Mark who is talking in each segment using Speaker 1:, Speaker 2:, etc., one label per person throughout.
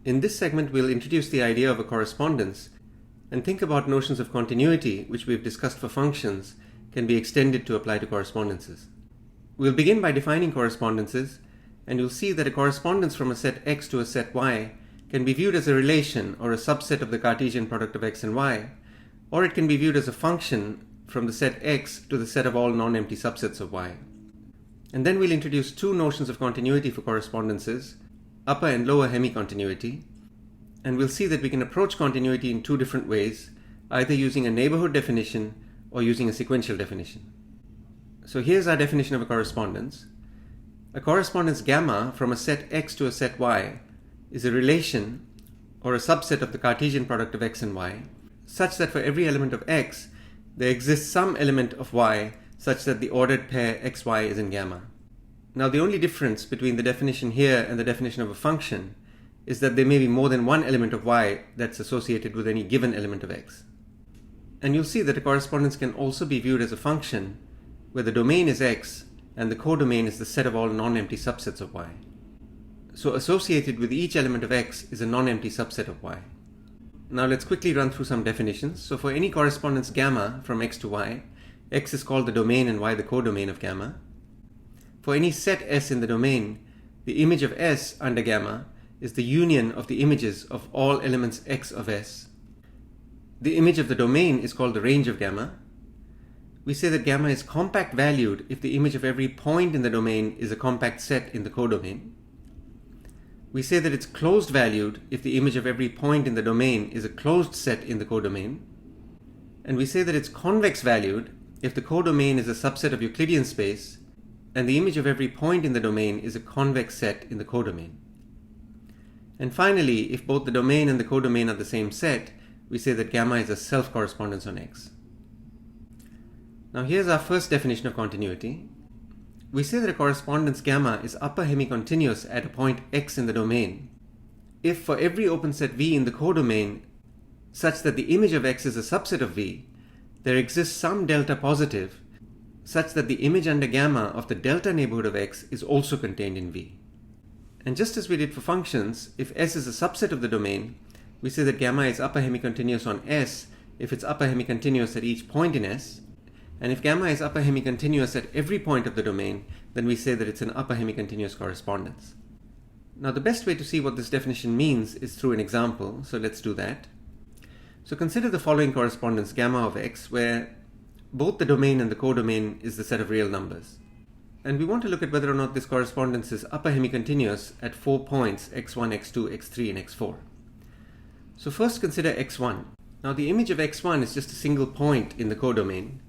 Speaker 1: In this segment, we'll introduce the idea of a correspondence and think about notions of continuity, which we've discussed for functions, can be extended to apply to correspondences. We'll begin by defining correspondences, and you'll see that a correspondence from a set X to a set Y can be viewed as a relation or a subset of the Cartesian product of X and Y, or it can be viewed as a function from the set X to the set of all non-empty subsets of Y. And then we'll introduce two notions of continuity for correspondences, upper and lower hemicontinuity, and we'll see that we can approach continuity in two different ways, either using a neighborhood definition or using a sequential definition. So here's our definition of a correspondence. A correspondence gamma from a set X to a set Y is a relation or a subset of the Cartesian product of X and Y, such that for every element of X, there exists some element of Y such that the ordered pair XY is in gamma. Now the only difference between the definition here and the definition of a function is that there may be more than one element of Y that's associated with any given element of X. And you'll see that a correspondence can also be viewed as a function where the domain is X and the codomain is the set of all non-empty subsets of Y. So associated with each element of X is a non-empty subset of Y. Now let's quickly run through some definitions. So for any correspondence gamma from X to Y, X is called the domain and Y the codomain of gamma. For any set S in the domain, the image of S under gamma is the union of the images of all elements X of S. The image of the domain is called the range of gamma. We say that gamma is compact valued if the image of every point in the domain is a compact set in the codomain. We say that it's closed valued if the image of every point in the domain is a closed set in the codomain. And we say that it's convex valued if the codomain is a subset of Euclidean space and the image of every point in the domain is a convex set in the codomain. And finally, if both the domain and the codomain are the same set, we say that gamma is a self-correspondence on X. Now here's our first definition of continuity. We say that a correspondence gamma is upper hemicontinuous at a point X in the domain if for every open set V in the codomain such that the image of X is a subset of V, there exists some delta positive such that the image under gamma of the delta neighborhood of X is also contained in V. And just as we did for functions, if S is a subset of the domain, we say that gamma is upper hemicontinuous on S if it's upper hemicontinuous at each point in S, and if gamma is upper hemicontinuous at every point of the domain, then we say that it's an upper hemicontinuous correspondence. Now the best way to see what this definition means is through an example, so let's do that. So consider the following correspondence gamma of X where both the domain and the codomain is the set of real numbers. And we want to look at whether or not this correspondence is upper hemicontinuous at 4 points x1, x2, x3, and x4. So first consider x1. Now the image of x1 is just a single point in the codomain,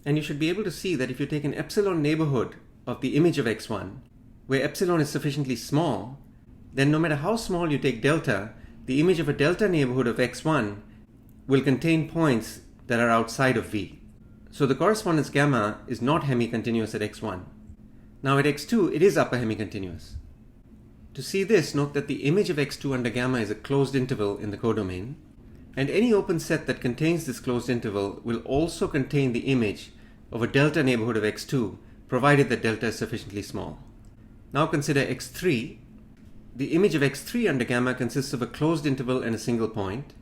Speaker 1: and you should be able to see that if you take an epsilon neighborhood of the image of x1, where epsilon is sufficiently small, then no matter how small you take delta, the image of a delta neighborhood of x1 will contain points that are outside of V. So the correspondence gamma is not hemicontinuous at x1. Now at x2, it is upper hemicontinuous. To see this, note that the image of x2 under gamma is a closed interval in the codomain, and any open set that contains this closed interval will also contain the image of a delta neighborhood of x2, provided that delta is sufficiently small. Now consider x3. The image of x3 under gamma consists of a closed interval and a single point,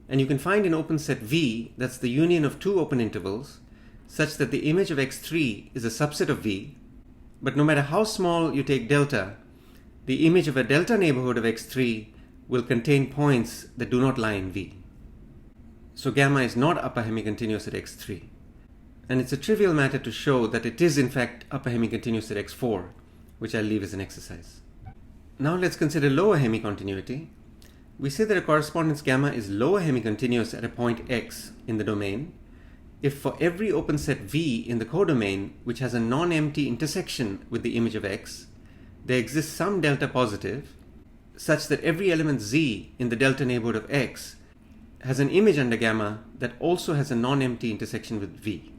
Speaker 1: and you can find an open set V that's the union of two open intervals, such that the image of x3 is a subset of V, but no matter how small you take delta, the image of a delta neighborhood of x3 will contain points that do not lie in V. So gamma is not upper hemicontinuous at x3. And it's a trivial matter to show that it is in fact upper hemicontinuous at x4, which I'll leave as an exercise. Now let's consider lower hemicontinuity. We say that a correspondence gamma is lower hemicontinuous at a point X in the domain if for every open set V in the codomain which has a non-empty intersection with the image of X, there exists some delta positive such that every element Z in the delta neighborhood of X has an image under gamma that also has a non-empty intersection with V.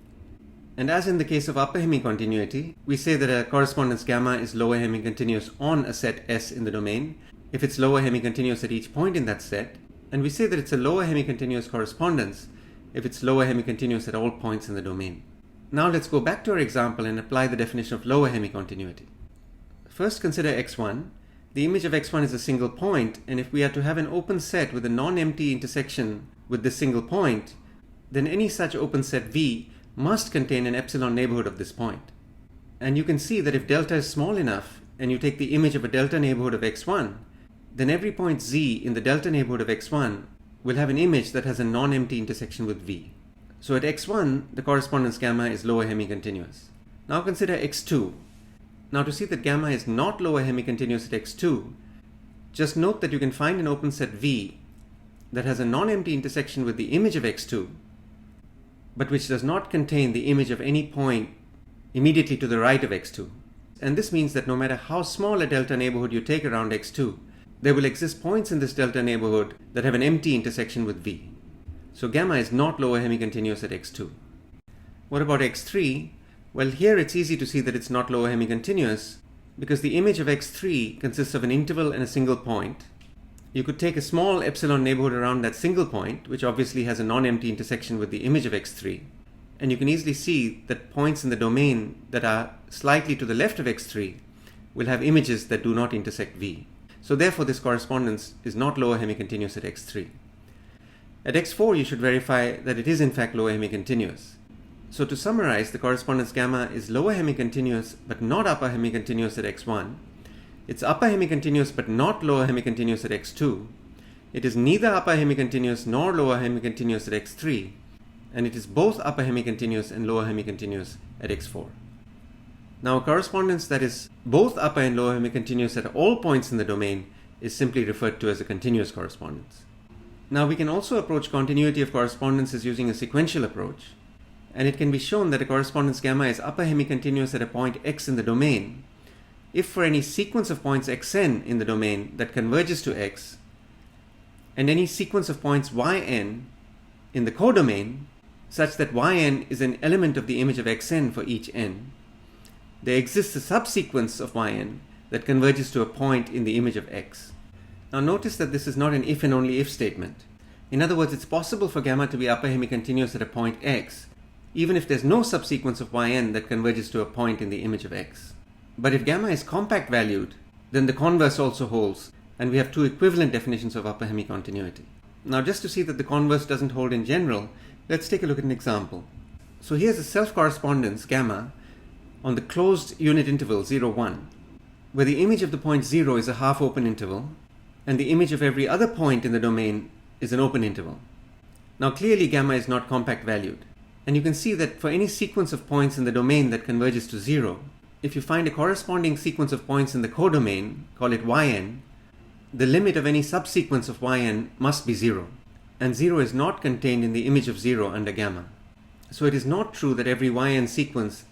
Speaker 1: And as in the case of upper hemicontinuity, we say that a correspondence gamma is lower hemicontinuous on a set S in the domain if it's lower hemicontinuous at each point in that set, and we say that it's a lower hemicontinuous correspondence if it's lower hemicontinuous at all points in the domain. Now let's go back to our example and apply the definition of lower hemicontinuity. First consider x1. the image of x1 is a single point, and if we are to have an open set with a non-empty intersection with this single point, then any such open set V must contain an epsilon neighborhood of this point. And you can see that if delta is small enough and you take the image of a delta neighborhood of x1, then every point z in the delta neighborhood of x1 will have an image that has a non-empty intersection with V. So at x1, the correspondence gamma is lower hemicontinuous. Now consider x2. Now to see that gamma is not lower hemicontinuous at x2, just note that you can find an open set V that has a non-empty intersection with the image of x2, but which does not contain the image of any point immediately to the right of x2. And this means that no matter how small a delta neighborhood you take around x2, there will exist points in this delta neighborhood that have an empty intersection with V. So gamma is not lower hemicontinuous at x2. What about x3? Well, here it's easy to see that it's not lower hemicontinuous because the image of x3 consists of an interval and a single point. You could take a small epsilon neighborhood around that single point, which obviously has a non-empty intersection with the image of x3, and you can easily see that points in the domain that are slightly to the left of x3 will have images that do not intersect V. So therefore this correspondence is not lower hemicontinuous at x3. At x4 you should verify that it is in fact lower hemicontinuous. So to summarize, the correspondence gamma is lower hemicontinuous but not upper hemicontinuous at x1. It's upper hemicontinuous but not lower hemicontinuous at x2. It is neither upper hemicontinuous nor lower hemicontinuous at x3. And it is both upper hemicontinuous and lower hemicontinuous at x4. Now a correspondence that is both upper and lower hemicontinuous at all points in the domain is simply referred to as a continuous correspondence. Now we can also approach continuity of correspondences using a sequential approach, and it can be shown that a correspondence gamma is upper hemicontinuous at a point x in the domain if for any sequence of points xn in the domain that converges to x, and any sequence of points yn in the codomain such that yn is an element of the image of xn for each n, there exists a subsequence of yn that converges to a point in the image of x. Now notice that this is not an if and only if statement. In other words, it's possible for gamma to be upper hemicontinuous at a point x, even if there's no subsequence of yn that converges to a point in the image of x. But if gamma is compact valued, then the converse also holds, and we have two equivalent definitions of upper hemicontinuity. Now just to see that the converse doesn't hold in general, let's take a look at an example. So here's a self-correspondence gamma on the closed unit interval 0, 1, where the image of the point 0 is a half-open interval, and the image of every other point in the domain is an open interval. Now clearly gamma is not compact valued, and you can see that for any sequence of points in the domain that converges to 0, if you find a corresponding sequence of points in the codomain, call it yn, the limit of any subsequence of yn must be 0, and 0 is not contained in the image of 0 under gamma. So it is not true that every yn sequence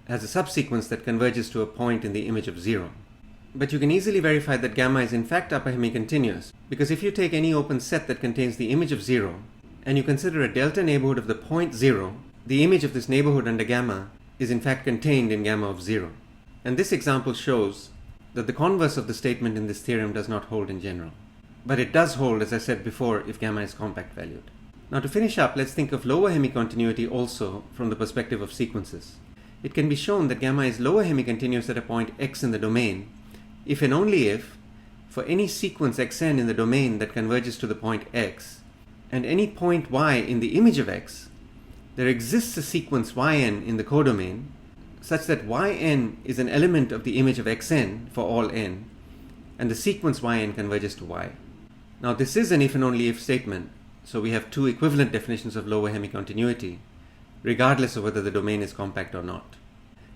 Speaker 1: has a subsequence that converges to a point in the image of 0. But you can easily verify that gamma is in fact upper hemicontinuous, because if you take any open set that contains the image of 0, and you consider a delta neighborhood of the point 0, the image of this neighborhood under gamma is in fact contained in gamma of 0. And this example shows that the converse of the statement in this theorem does not hold in general. But it does hold, as I said before, if gamma is compact valued. Now to finish up, let's think of lower hemicontinuity also from the perspective of sequences. It can be shown that gamma is lower hemicontinuous at a point x in the domain if and only if, for any sequence xn in the domain that converges to the point x, and any point y in the image of x, there exists a sequence yn in the codomain such that yn is an element of the image of xn for all n, and the sequence yn converges to y. Now this is an if and only if statement, so we have two equivalent definitions of lower hemicontinuity, regardless of whether the domain is compact or not.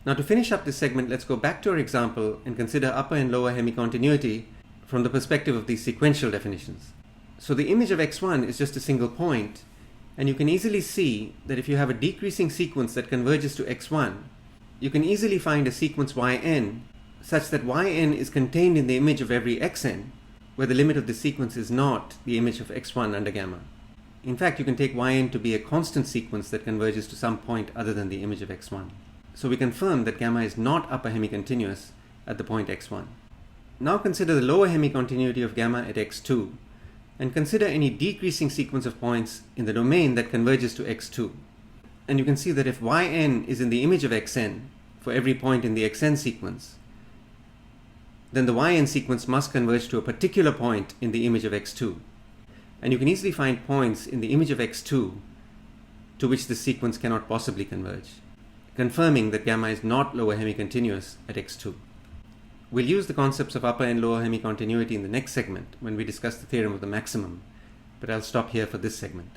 Speaker 1: Now to finish up this segment, let's go back to our example and consider upper and lower hemicontinuity from the perspective of these sequential definitions. So the image of x1 is just a single point, and you can easily see that if you have a decreasing sequence that converges to x1, you can easily find a sequence yn such that yn is contained in the image of every xn, where the limit of the sequence is not the image of x1 under gamma. In fact, you can take yn to be a constant sequence that converges to some point other than the image of x1. So we confirm that gamma is not upper hemicontinuous at the point x1. Now consider the lower hemicontinuity of gamma at x2, and consider any decreasing sequence of points in the domain that converges to x2. And you can see that if yn is in the image of xn for every point in the xn sequence, then the yn sequence must converge to a particular point in the image of x2. And you can easily find points in the image of x2 to which this sequence cannot possibly converge, confirming that gamma is not lower hemicontinuous at x2. We'll use the concepts of upper and lower hemicontinuity in the next segment when we discuss the theorem of the maximum, but I'll stop here for this segment.